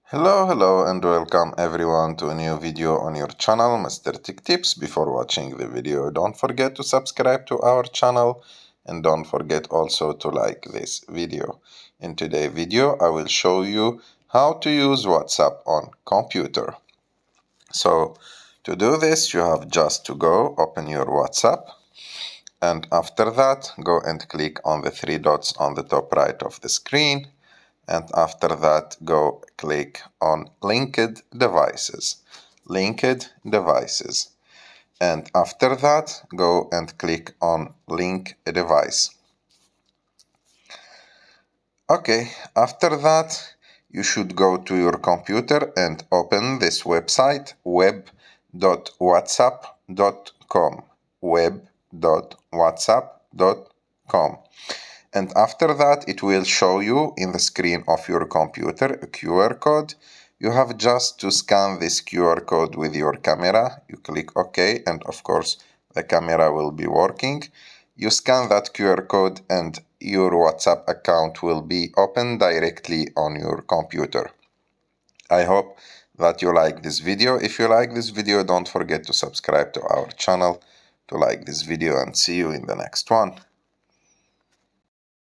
Hello and welcome everyone to a new video on your channel, Mr. Tech Tips. Before watching the video, don't forget to subscribe to our channel and don't forget also to like this video. In today's video, I will show you how to use WhatsApp on computer. So to do this, you have just to go open your WhatsApp, and after that, go and click on the three dots on the top right of the screen. And after that, go click on linked devices. And after that, go and click on link a device. Okay, after that, you should go to your computer and open this website, web.whatsapp.com. web.whatsapp.com. And after that, it will show you in the screen of your computer a QR code. You have just to scan this QR code with your camera. You click OK, and of course, the camera will be working. You scan that QR code and your WhatsApp account will be open directly on your computer. I hope that you like this video. If you like this video, don't forget to subscribe to our channel, to like this video, and see you in the next one.